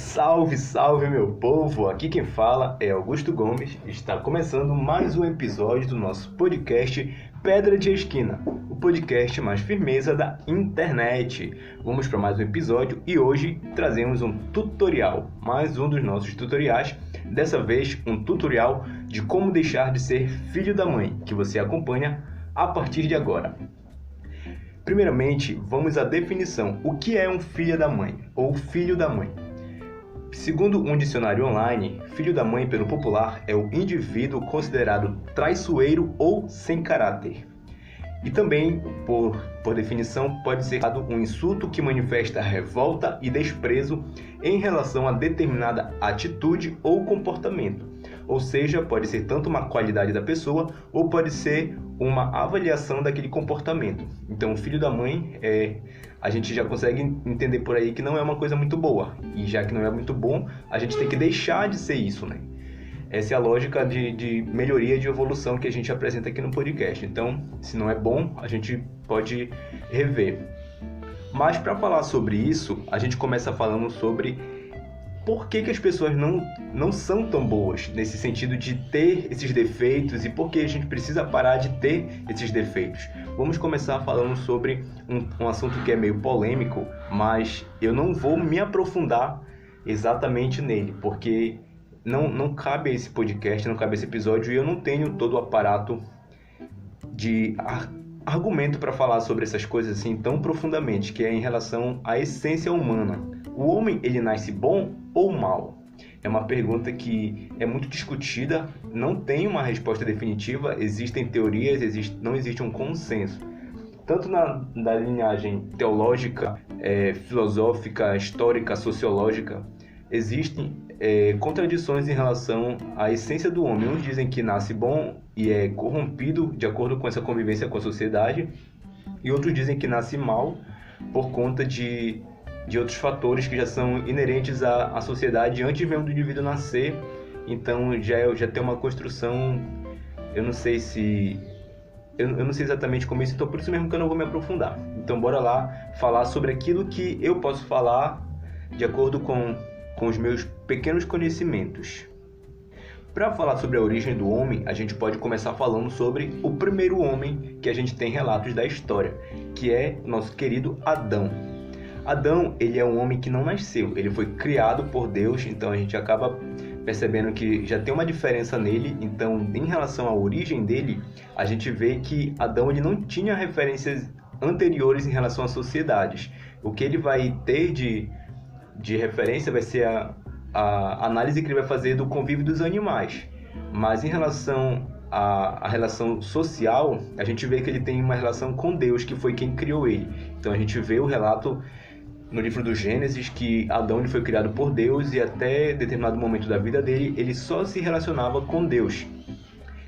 Salve, salve meu povo! Aqui quem fala é Augusto Gomes. Está começando mais um episódio do nosso podcast Pedra de Esquina, o podcast mais firmeza da internet. Vamos para mais um episódio e hoje trazemos um tutorial, mais um dos nossos tutoriais. Dessa vez um tutorial de como deixar de ser filho da mãe, que você acompanha a partir de agora. Primeiramente, vamos à definição. O que é um filho da mãe ou filho da mãe? Segundo um dicionário online, filho da mãe, pelo popular, é o indivíduo considerado traiçoeiro ou sem caráter. E também, por definição, pode ser um insulto que manifesta revolta e desprezo em relação a determinada atitude ou comportamento. Ou seja, pode ser tanto uma qualidade da pessoa ou pode ser uma avaliação daquele comportamento. Então, filho da mãe, a gente já consegue entender por aí que não é uma coisa muito boa. E já que não é muito bom, a gente tem que deixar de ser isso, né? Essa é a lógica de melhoria, de evolução que a gente apresenta aqui no podcast. Então, se não é bom, a gente pode rever. Mas para falar sobre isso, a gente começa falando sobre por que as pessoas não são tão boas, nesse sentido de ter esses defeitos e por que a gente precisa parar de ter esses defeitos. Vamos começar falando sobre um assunto que é meio polêmico, mas eu não vou me aprofundar exatamente nele, porque não cabe a esse podcast, não cabe a esse episódio e eu não tenho todo o aparato de argumento para falar sobre essas coisas assim tão profundamente, que é em relação à essência humana. O homem, ele nasce bom ou mal? É uma pergunta que é muito discutida, não tem uma resposta definitiva, existem teorias, não existe um consenso. Tanto na linhagem teológica, filosófica, histórica, sociológica, existem contradições em relação à essência do homem. Uns dizem que nasce bom e é corrompido de acordo com essa convivência com a sociedade, e outros dizem que nasce mal por conta de outros fatores que já são inerentes à sociedade antes mesmo do indivíduo nascer. Então já tem uma construção, eu não sei exatamente como isso, então por isso mesmo que eu não vou me aprofundar. Então bora lá falar sobre aquilo que eu posso falar de acordo com os meus pequenos conhecimentos. Para falar sobre a origem do homem, a gente pode começar falando sobre o primeiro homem que a gente tem relatos da história, que é o nosso querido Adão. Adão, ele é um homem que não nasceu, ele foi criado por Deus, então a gente acaba percebendo que já tem uma diferença nele. Então, em relação à origem dele, a gente vê que Adão ele não tinha referências anteriores em relação às sociedades. O que ele vai ter de referência vai ser a análise que ele vai fazer do convívio dos animais. Mas em relação à relação social, a gente vê que ele tem uma relação com Deus, que foi quem criou ele. Então a gente vê o relato no livro do Gênesis que Adão ele foi criado por Deus e até determinado momento da vida dele, ele só se relacionava com Deus.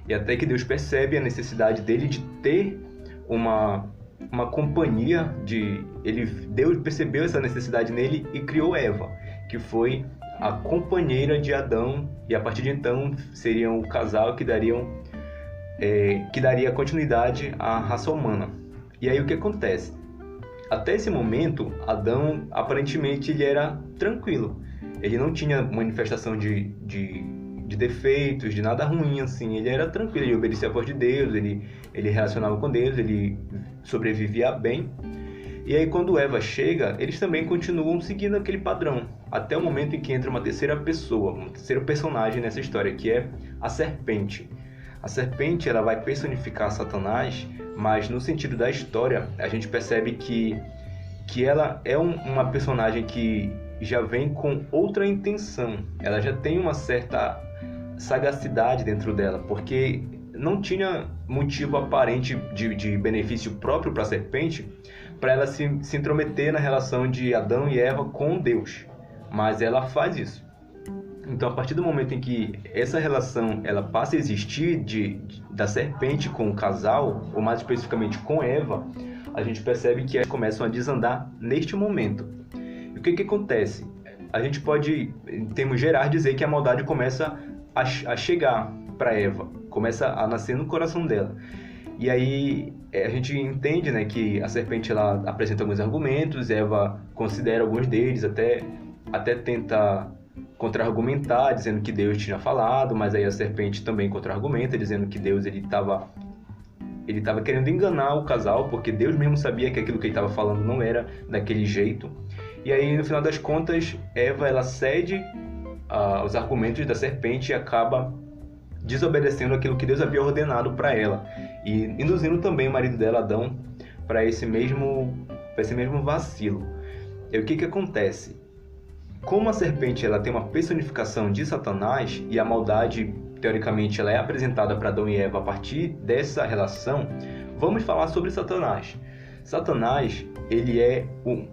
E até que Deus percebe a necessidade dele de ter uma companhia, Deus percebeu essa necessidade nele e criou Eva, que foi a companheira de Adão, e a partir de então seriam o casal que daria continuidade à raça humana. E aí o que acontece? Até esse momento, Adão, aparentemente, ele era tranquilo. Ele não tinha manifestação de defeitos, de nada ruim, assim. Ele era tranquilo, ele obedecia a voz de Deus, ele relacionava com Deus, ele sobrevivia bem. E aí, quando Eva chega, eles também continuam seguindo aquele padrão, até o momento em que entra uma terceira pessoa, um terceiro personagem nessa história, que é a serpente. A serpente, ela vai personificar Satanás, mas no sentido da história, a gente percebe que ela é uma personagem que já vem com outra intenção. Ela já tem uma certa sagacidade dentro dela, porque não tinha motivo aparente de benefício próprio para a serpente, para ela se intrometer na relação de Adão e Eva com Deus. Mas ela faz isso. Então, a partir do momento em que essa relação ela passa a existir da serpente com o casal, ou mais especificamente com Eva, a gente percebe que elas começam a desandar neste momento. E o que acontece? A gente pode, em termos gerais, dizer que a maldade começa a chegar para Eva, começa a nascer no coração dela. E aí a gente entende, né, que a serpente ela apresenta alguns argumentos, Eva considera alguns deles, até até tenta contra-argumentar, dizendo que Deus tinha falado, mas aí a serpente também contra-argumenta, dizendo que Deus ele estava querendo enganar o casal, porque Deus mesmo sabia que aquilo que ele estava falando não era daquele jeito. E aí, no final das contas, Eva ela cede aos argumentos da serpente e acaba desobedecendo aquilo que Deus havia ordenado para ela, e induzindo também o marido dela, Adão, para esse mesmo vacilo. E o que acontece? Como a serpente ela tem uma personificação de Satanás e a maldade, teoricamente, ela é apresentada para Adão e Eva a partir dessa relação, vamos falar sobre Satanás. Satanás, ele é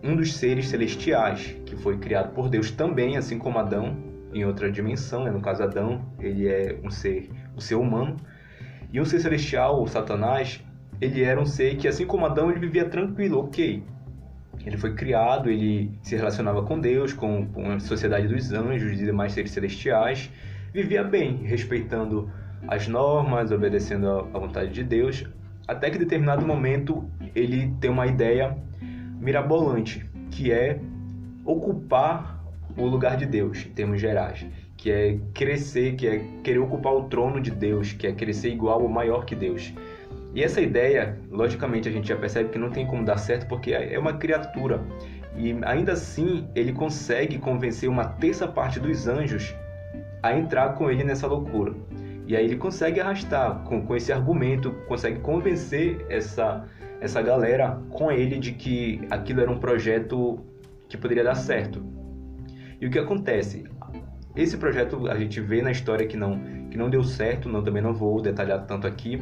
um dos seres celestiais que foi criado por Deus também, assim como Adão, em outra dimensão, né? No caso Adão, ele é um ser humano. E um ser celestial, o Satanás, ele era um ser que, assim como Adão, ele vivia tranquilo, ok. Ele foi criado, ele se relacionava com Deus, com a sociedade dos anjos e demais seres celestiais, vivia bem, respeitando as normas, obedecendo à vontade de Deus, até que em determinado momento ele tem uma ideia mirabolante, que é ocupar o lugar de Deus, em termos gerais, que é crescer, que é querer ocupar o trono de Deus, que é querer ser igual ou maior que Deus. E essa ideia, logicamente, a gente já percebe que não tem como dar certo, porque é uma criatura. E ainda assim, ele consegue convencer uma terça parte dos anjos a entrar com ele nessa loucura. E aí ele consegue arrastar, com esse argumento, consegue convencer essa galera com ele de que aquilo era um projeto que poderia dar certo. E o que acontece? Esse projeto a gente vê na história que não deu certo, também não vou detalhar tanto aqui,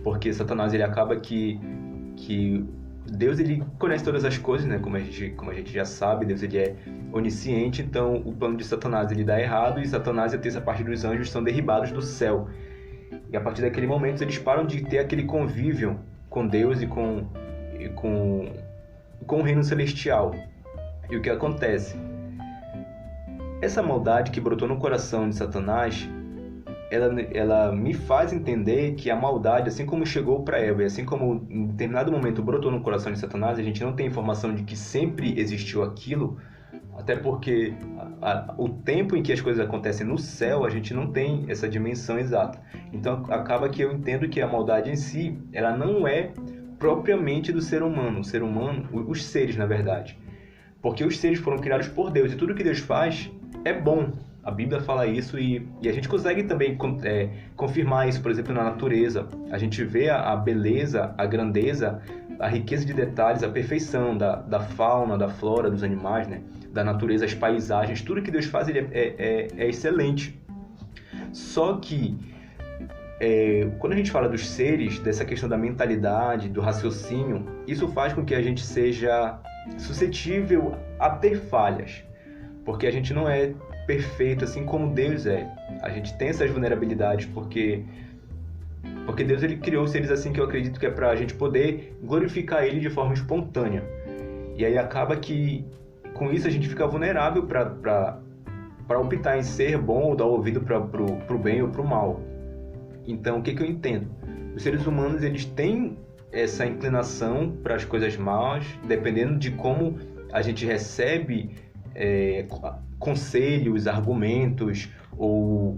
porque Satanás ele acaba que Deus ele conhece todas as coisas, né? Como a gente já sabe, Deus ele é onisciente, então o plano de Satanás ele dá errado e Satanás e a terça parte dos anjos são derribados do céu. E a partir daquele momento eles param de ter aquele convívio com Deus e com o reino celestial. E o que acontece? Essa maldade que brotou no coração de Satanás, ela me faz entender que a maldade, assim como chegou para Eva, e assim como em determinado momento brotou no coração de Satanás, a gente não tem informação de que sempre existiu aquilo, até porque o tempo em que as coisas acontecem no céu, a gente não tem essa dimensão exata. Então acaba que eu entendo que a maldade em si, ela não é propriamente do ser humano. O ser humano, os seres na verdade. Porque os seres foram criados por Deus e tudo que Deus faz é bom. A Bíblia fala isso e a gente consegue também confirmar isso, por exemplo, na natureza. A gente vê a beleza, a grandeza, a riqueza de detalhes, a perfeição da fauna, da flora, dos animais, né? Da natureza, as paisagens. Tudo que Deus faz ele é excelente. Só que quando a gente fala dos seres, dessa questão da mentalidade, do raciocínio, isso faz com que a gente seja suscetível a ter falhas. Porque a gente não é perfeito assim como Deus é. A gente tem essas vulnerabilidades porque Deus ele criou seres assim que eu acredito que é para a gente poder glorificar Ele de forma espontânea. E aí acaba que com isso a gente fica vulnerável para optar em ser bom ou dar ouvido para o bem ou para o mal. Então o que eu entendo? Os seres humanos eles têm essa inclinação para as coisas más, dependendo de como a gente recebe conselhos, argumentos ou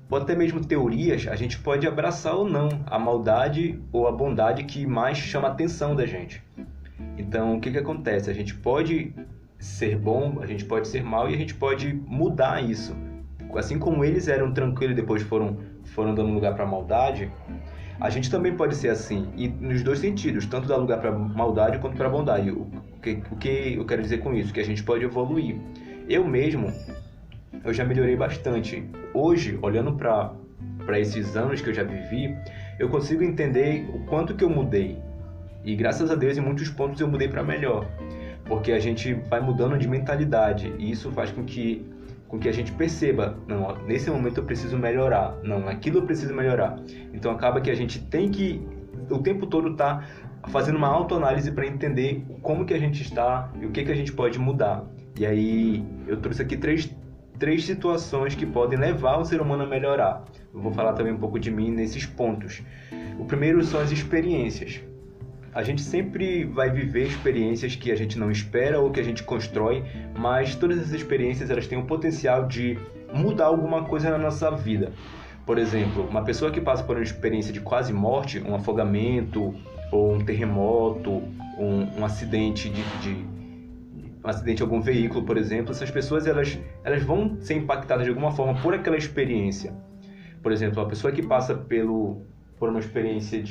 até mesmo teorias, a gente pode abraçar ou não a maldade ou a bondade que mais chama a atenção da gente. Então, o que acontece? A gente pode ser bom, a gente pode ser mal e a gente pode mudar isso. Assim como eles eram tranquilos e depois foram dando lugar para a maldade, a gente também pode ser assim, e nos dois sentidos, tanto dar lugar para a maldade quanto para a bondade. O que eu quero dizer com isso? Que a gente pode evoluir. Eu mesmo, eu já melhorei bastante. Hoje, olhando para esses anos que eu já vivi, eu consigo entender o quanto que eu mudei. E graças a Deus, em muitos pontos eu mudei para melhor. Porque a gente vai mudando de mentalidade, e isso faz com que a gente perceba, não, nesse momento eu preciso melhorar, não, naquilo eu preciso melhorar. Então acaba que a gente tem que, o tempo todo, estar fazendo uma autoanálise para entender como que a gente está e o que a gente pode mudar. E aí eu trouxe aqui três situações que podem levar o ser humano a melhorar. Eu vou falar também um pouco de mim nesses pontos. O primeiro são as experiências. a gente sempre vai viver experiências que a gente não espera ou que a gente constrói, mas todas essas experiências elas têm o potencial de mudar alguma coisa na nossa vida. Por exemplo, uma pessoa que passa por uma experiência de quase morte, um afogamento, ou um terremoto, um acidente um acidente de algum veículo, por exemplo, essas pessoas elas vão ser impactadas de alguma forma por aquela experiência. Por exemplo, uma pessoa que passa por uma experiência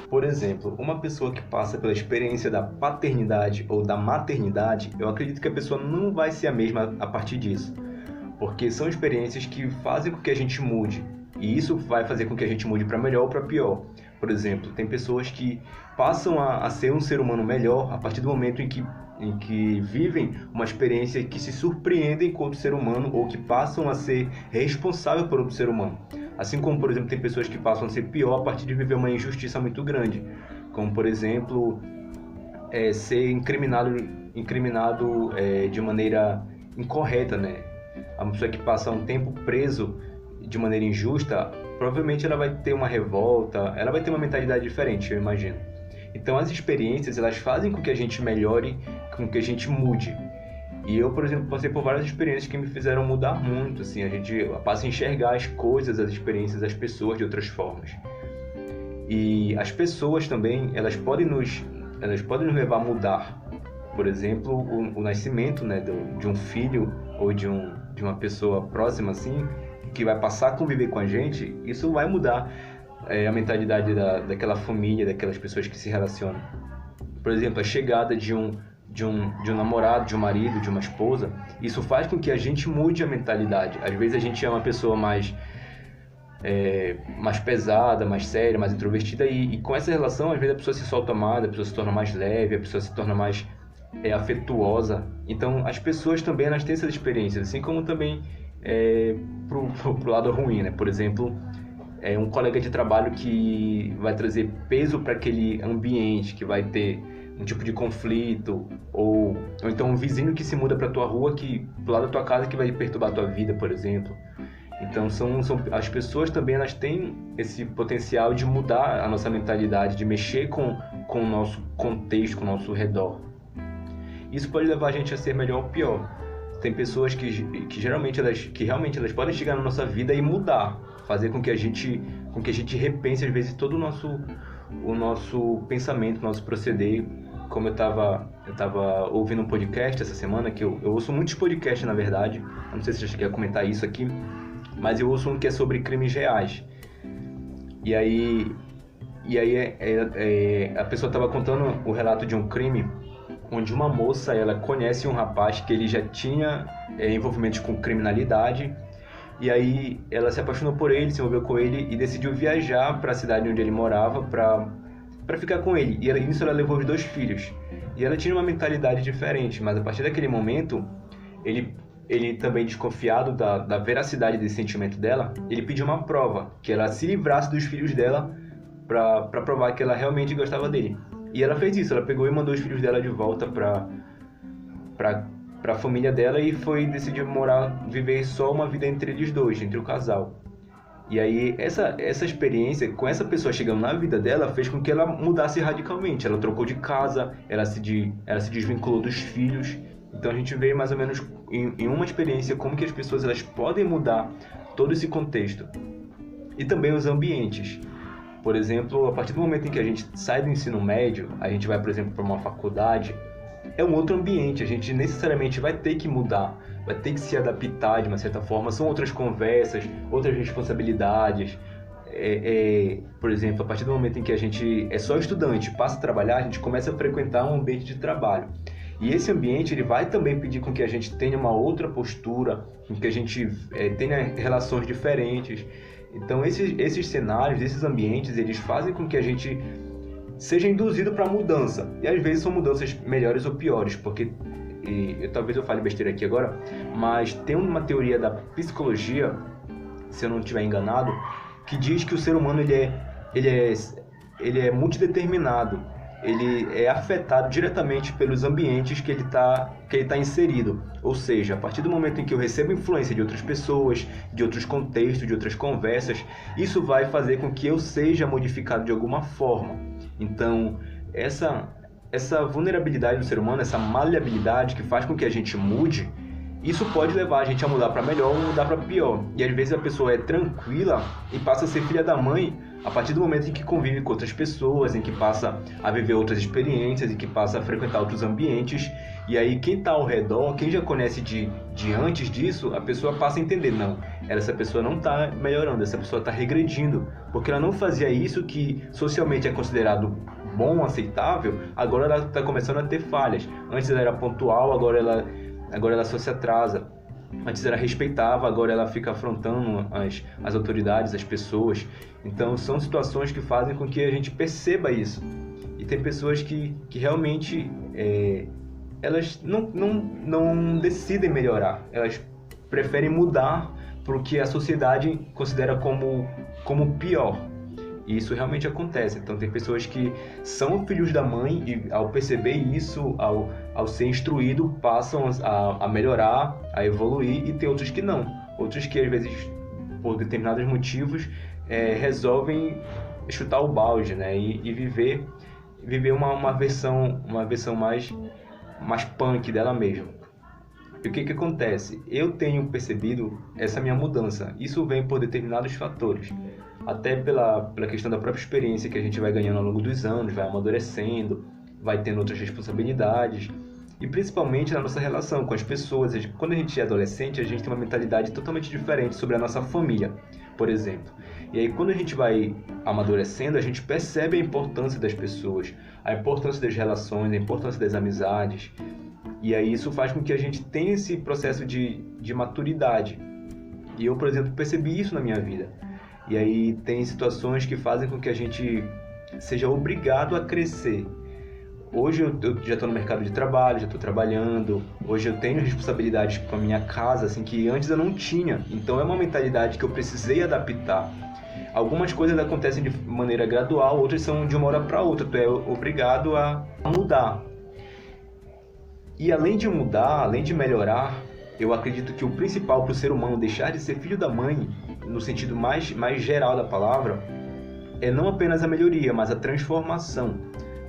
por exemplo, uma pessoa que passa pela experiência da paternidade ou da maternidade, eu acredito que a pessoa não vai ser a mesma a partir disso. Porque são experiências que fazem com que a gente mude. E isso vai fazer com que a gente mude para melhor ou para pior. Por exemplo, tem pessoas que passam a ser um ser humano melhor a partir do momento em que vivem uma experiência que se surpreendem com outro ser humano ou que passam a ser responsável por outro ser humano. Assim como, por exemplo, tem pessoas que passam a ser pior a partir de viver uma injustiça muito grande. Como, por exemplo, ser incriminado de maneira incorreta, né? A pessoa que passa um tempo preso de maneira injusta, provavelmente ela vai ter uma revolta, ela vai ter uma mentalidade diferente, eu imagino. Então as experiências, elas fazem com que a gente melhore, com que a gente mude. E eu, por exemplo, passei por várias experiências que me fizeram mudar muito, assim, a gente passa a enxergar as coisas, as experiências, as pessoas de outras formas. E as pessoas também, elas podem nos levar a mudar. Por exemplo, o nascimento, né, de um filho ou de uma pessoa próxima, assim, que vai passar a conviver com a gente, isso vai mudar a mentalidade daquela família, daquelas pessoas que se relacionam. Por exemplo, a chegada de um namorado, de um marido, de uma esposa, isso faz com que a gente mude a mentalidade. Às vezes a gente é uma pessoa mais pesada, mais séria, mais introvertida, e com essa relação, às vezes a pessoa se solta mais, a pessoa se torna mais leve, a pessoa se torna mais afetuosa. Então, as pessoas também elas têm essas experiências, assim como também pro lado ruim, né? Por exemplo, um colega de trabalho que vai trazer peso para aquele ambiente, que vai ter um tipo de conflito, ou então um vizinho que se muda para tua rua, pro lado da tua casa, que vai perturbar a tua vida, por exemplo. Então, as pessoas também elas têm esse potencial de mudar a nossa mentalidade, de mexer com o nosso contexto, com o nosso redor. Isso pode levar a gente a ser melhor ou pior. Tem pessoas que realmente elas podem chegar na nossa vida e mudar, fazer com que a gente repense às vezes todo o nosso pensamento, o nosso proceder. Como eu estava ouvindo um podcast essa semana, que eu ouço muitos podcasts, na verdade, eu não sei se eu cheguei a comentar isso aqui, mas eu ouço um que é sobre crimes reais. E aí a pessoa estava contando o relato de um crime onde uma moça, ela conhece um rapaz que ele já tinha envolvimentos com criminalidade, e aí ela se apaixonou por ele, se envolveu com ele e decidiu viajar para a cidade onde ele morava para ficar com ele. E nisso ela levou os 2 filhos. E ela tinha uma mentalidade diferente, mas a partir daquele momento, ele também desconfiado da veracidade desse sentimento dela, ele pediu uma prova, que ela se livrasse dos filhos dela para provar que ela realmente gostava dele. E ela fez isso, ela pegou e mandou os filhos dela de volta para a família dela e decidiu viver só uma vida entre eles dois, entre o casal. E aí essa experiência com essa pessoa chegando na vida dela fez com que ela mudasse radicalmente. Ela trocou de casa, ela se desvinculou dos filhos. Então a gente vê mais ou menos em uma experiência como que as pessoas elas podem mudar todo esse contexto. E também os ambientes. Por exemplo, a partir do momento em que a gente sai do ensino médio, a gente vai, por exemplo, para uma faculdade, é um outro ambiente, a gente necessariamente vai ter que mudar, vai ter que se adaptar de uma certa forma, são outras conversas, outras responsabilidades. Por exemplo, a partir do momento em que a gente é só estudante, passa a trabalhar, a gente começa a frequentar um ambiente de trabalho. E esse ambiente ele vai também pedir com que a gente tenha uma outra postura, com que a gente tenha relações diferentes. Então esses cenários, esses ambientes, eles fazem com que a gente seja induzido para a mudança. E às vezes são mudanças melhores ou piores, porque, talvez eu fale besteira aqui agora, mas tem uma teoria da psicologia, se eu não estiver enganado, que diz que o ser humano ele é multideterminado. Ele é afetado diretamente pelos ambientes que ele tá inserido. Ou seja, a partir do momento em que eu recebo influência de outras pessoas, de outros contextos, de outras conversas, isso vai fazer com que eu seja modificado de alguma forma. Então, essa vulnerabilidade do ser humano, essa maleabilidade que faz com que a gente mude, isso pode levar a gente a mudar para melhor ou mudar para pior. E às vezes a pessoa é tranquila e passa a ser filha da mãe a partir do momento em que convive com outras pessoas, em que passa a viver outras experiências, em que passa a frequentar outros ambientes. E aí quem está ao redor, quem já conhece de antes disso, a pessoa passa a entender, não, essa pessoa não está melhorando, essa pessoa está regredindo, porque ela não fazia isso que socialmente é considerado bom, aceitável, agora ela está começando a ter falhas. Antes ela era pontual, agora ela só se atrasa. Antes ela respeitava, agora ela fica afrontando as autoridades, as pessoas. Então são situações que fazem com que a gente perceba isso. E tem pessoas que realmente elas não decidem melhorar, elas preferem mudar para o que a sociedade considera como pior. E isso realmente acontece. Então tem pessoas que são filhos da mãe e ao perceber isso, ao ser instruído, passam a melhorar, a evoluir, e tem outros que não. Outros que às vezes, por determinados motivos, resolvem chutar o balde, né? E viver uma versão mais punk dela mesma. E o que acontece? Eu tenho percebido essa minha mudança. Isso vem por determinados fatores. Até pela questão da própria experiência que a gente vai ganhando ao longo dos anos, vai amadurecendo, vai tendo outras responsabilidades. E principalmente na nossa relação com as pessoas. Quando a gente é adolescente, a gente tem uma mentalidade totalmente diferente sobre a nossa família, por exemplo. E aí quando a gente vai amadurecendo, a gente percebe a importância das pessoas, a importância das relações, a importância das amizades. E aí isso faz com que a gente tenha esse processo de maturidade. E eu, por exemplo, percebi isso na minha vida. E aí tem situações que fazem com que a gente seja obrigado a crescer. Hoje eu já estou no mercado de trabalho, já estou trabalhando. Hoje eu tenho responsabilidades com a minha casa, assim, que antes eu não tinha. Então é uma mentalidade que eu precisei adaptar. Algumas coisas acontecem de maneira gradual, outras são de uma hora para outra. Tu é obrigado a mudar. E além de mudar, além de melhorar, eu acredito que o principal para o ser humano deixar de ser filho da mãe, no sentido mais geral da palavra, é não apenas a melhoria, mas a transformação.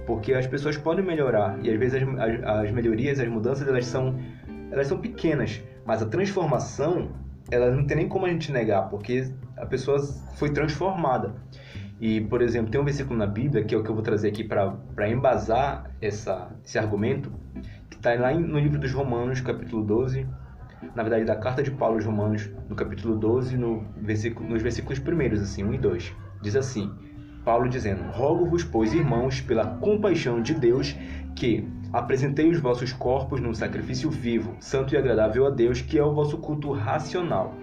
Porque as pessoas podem melhorar, e às vezes as melhorias, as mudanças, elas são pequenas, mas a transformação, ela não tem nem como a gente negar, porque a pessoa foi transformada. E, por exemplo, tem um versículo na Bíblia, que é o que eu vou trazer aqui para embasar esse argumento, que está lá no livro dos Romanos, capítulo 12, na verdade, da carta de Paulo aos Romanos, no capítulo 12, nos versículos primeiros, assim, 1 e 2. Diz assim, Paulo dizendo: Rogo-vos, pois, irmãos, pela compaixão de Deus, que apresentei os vossos corpos num sacrifício vivo, santo e agradável a Deus, que é o vosso culto racional.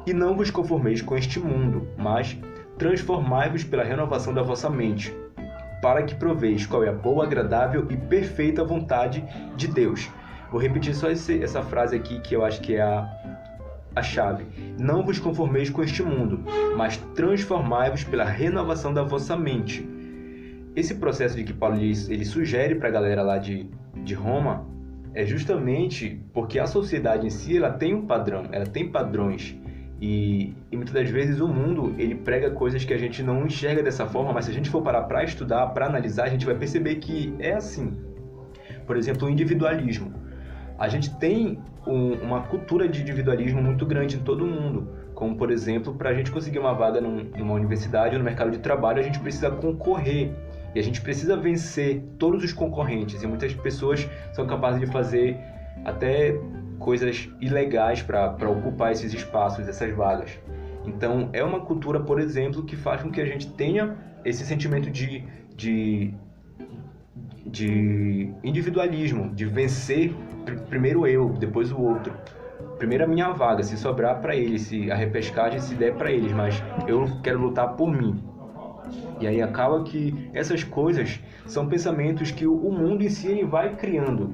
E não vos conformeis com este mundo, mas transformai-vos pela renovação da vossa mente, para que proveis qual é a boa, agradável e perfeita vontade de Deus. Vou repetir só essa frase aqui, que eu acho que é a chave. Não vos conformeis com este mundo, mas transformai-vos pela renovação da vossa mente. Esse processo de que Paulo ele sugere para a galera lá de Roma é justamente porque a sociedade em si ela tem um padrão, ela tem padrões. E muitas das vezes o mundo ele prega coisas que a gente não enxerga dessa forma, mas se a gente for parar para estudar, para analisar, a gente vai perceber que é assim. Por exemplo, o individualismo. A gente tem uma cultura de individualismo muito grande em todo o mundo. Como, por exemplo, para a gente conseguir uma vaga numa universidade ou no mercado de trabalho, a gente precisa concorrer. E a gente precisa vencer todos os concorrentes. E muitas pessoas são capazes de fazer até coisas ilegais para ocupar esses espaços, essas vagas. Então, é uma cultura, por exemplo, que faz com que a gente tenha esse sentimento de individualismo, de vencer primeiro eu, depois o outro. Primeiro a minha vaga, se sobrar para eles, se a repescagem se der para eles, mas eu quero lutar por mim. E aí acaba que essas coisas são pensamentos que o mundo em si ele vai criando.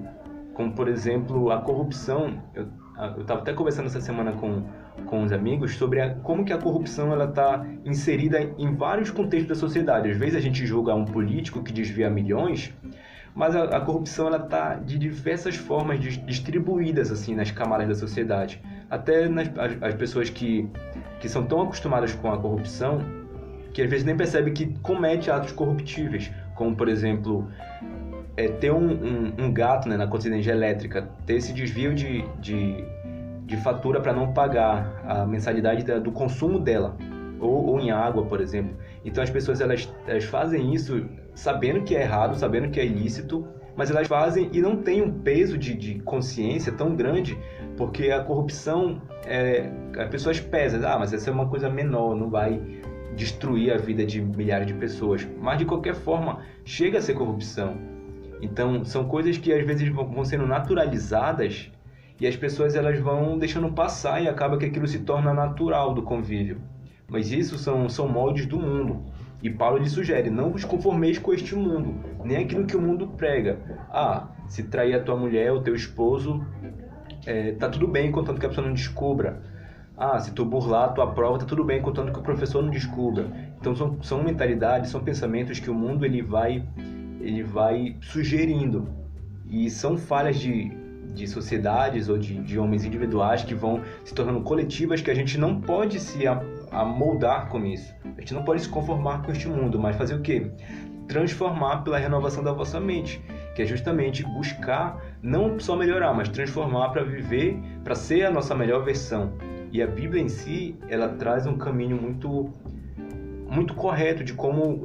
Como, por exemplo, a corrupção. Eu estava até conversando essa semana com os amigos sobre como que a corrupção está inserida em vários contextos da sociedade. Às vezes a gente julga um político que desvia milhões, mas a corrupção está de diversas formas distribuídas assim, nas camadas da sociedade. Até as pessoas que são tão acostumadas com a corrupção que às vezes nem percebem que comete atos corruptíveis, como por exemplo, ter um gato, né, na conta de energia elétrica, ter esse desvio de fatura para não pagar a mensalidade do consumo dela, ou em água, por exemplo. Então as pessoas elas fazem isso sabendo que é errado, sabendo que é ilícito, mas elas fazem e não tem um peso de consciência tão grande, porque a corrupção, as pessoas pesam, mas essa é uma coisa menor, não vai destruir a vida de milhares de pessoas. Mas de qualquer forma, chega a ser corrupção. Então são coisas que às vezes vão sendo naturalizadas e as pessoas elas vão deixando passar e acaba que aquilo se torna natural do convívio. Mas isso são moldes do mundo. E Paulo lhe sugere, não vos conformeis com este mundo, nem aquilo que o mundo prega. Se trair a tua mulher, o teu esposo, tá tudo bem, contanto que a pessoa não descubra. Se tu burlar a tua prova, tá tudo bem, contanto que o professor não descubra. Então são mentalidades, são pensamentos que o mundo ele vai sugerindo. E são falhas de sociedades ou de homens individuais que vão se tornando coletivas, que a gente não pode se amoldar com isso. A gente não pode se conformar com este mundo, mas fazer o quê? Transformar pela renovação da vossa mente, que é justamente buscar não só melhorar, mas transformar para viver, para ser a nossa melhor versão. E a Bíblia em si, ela traz um caminho muito correto de como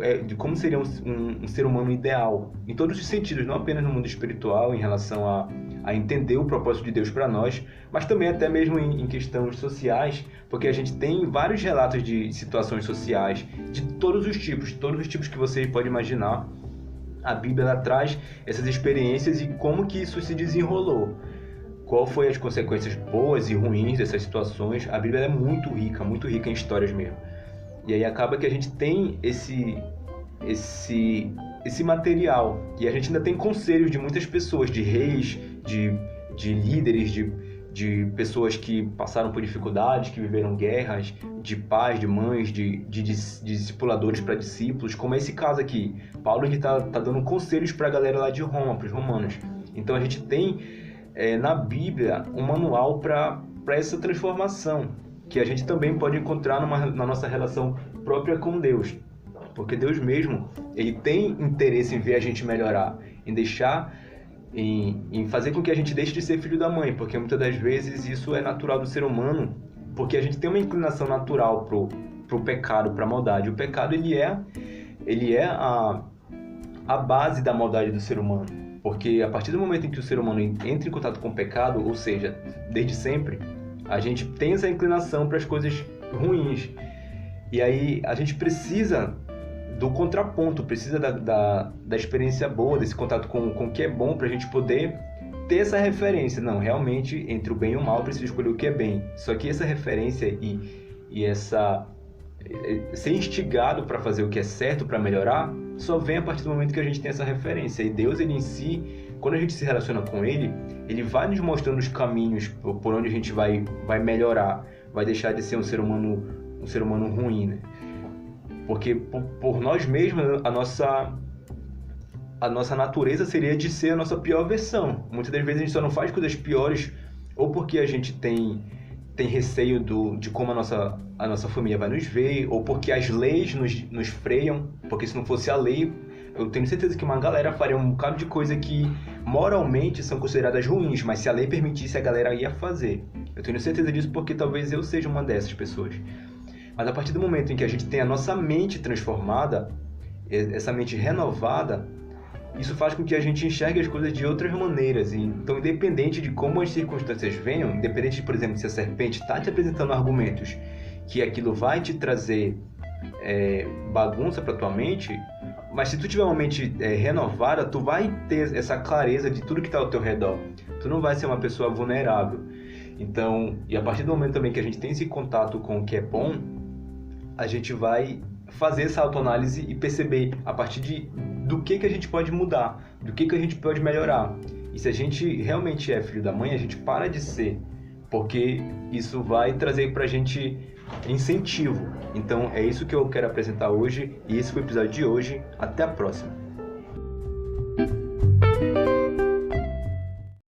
seria um ser humano ideal, em todos os sentidos, não apenas no mundo espiritual, em relação a entender o propósito de Deus para nós, mas também até mesmo em questões sociais, porque a gente tem vários relatos de situações sociais, de todos os tipos que você pode imaginar. A Bíblia ela traz essas experiências e como que isso se desenrolou. Qual foi as consequências boas e ruins dessas situações. A Bíblia é muito rica em histórias mesmo. E aí acaba que a gente tem esse material. E a gente ainda tem conselhos de muitas pessoas, de reis, de líderes, de pessoas que passaram por dificuldades, que viveram guerras, de pais, de mães, de discipuladores para discípulos, como é esse caso aqui. Paulo está dando conselhos para a galera lá de Roma, para os romanos. Então a gente tem na Bíblia um manual para essa transformação, que a gente também pode encontrar na nossa relação própria com Deus. Porque Deus mesmo, ele tem interesse em ver a gente melhorar, em fazer com que a gente deixe de ser filho da mãe, porque muitas das vezes isso é natural do ser humano, porque a gente tem uma inclinação natural pro pecado, para a maldade. O pecado ele é a base da maldade do ser humano, porque a partir do momento em que o ser humano entra em contato com o pecado, ou seja, desde sempre, a gente tem essa inclinação para as coisas ruins. E aí a gente precisa do contraponto, precisa da experiência boa, desse contato com o que é bom, para a gente poder ter essa referência. Não, realmente, entre o bem e o mal, eu preciso escolher o que é bem. Só que essa referência e ser instigado para fazer o que é certo, para melhorar, só vem a partir do momento que a gente tem essa referência. E Deus, ele em si, quando a gente se relaciona com ele vai nos mostrando os caminhos por onde a gente vai melhorar, vai deixar de ser um ser humano ruim, né? Porque por nós mesmos, a nossa natureza seria de ser a nossa pior versão. Muitas das vezes a gente só não faz coisas piores ou porque a gente tem receio de como a nossa família vai nos ver, ou porque as leis nos freiam, porque se não fosse a lei, eu tenho certeza que uma galera faria um bocado de coisa que moralmente são consideradas ruins, mas se a lei permitisse, a galera ia fazer. Eu tenho certeza disso porque talvez eu seja uma dessas pessoas. Mas a partir do momento em que a gente tem a nossa mente transformada, essa mente renovada, isso faz com que a gente enxergue as coisas de outras maneiras. Então, independente de como as circunstâncias venham, independente de, por exemplo, se a serpente está te apresentando argumentos que aquilo vai te trazer bagunça para tua mente, mas se tu tiver uma mente renovada, tu vai ter essa clareza de tudo que está ao teu redor. Tu não vai ser uma pessoa vulnerável. Então, e a partir do momento também que a gente tem esse contato com o que é bom, a gente vai fazer essa autoanálise e perceber a partir do que a gente pode mudar, do que a gente pode melhorar. E se a gente realmente é filho da mãe, a gente para de ser, porque isso vai trazer pra gente incentivo. Então é isso que eu quero apresentar hoje, e esse foi o episódio de hoje. Até a próxima!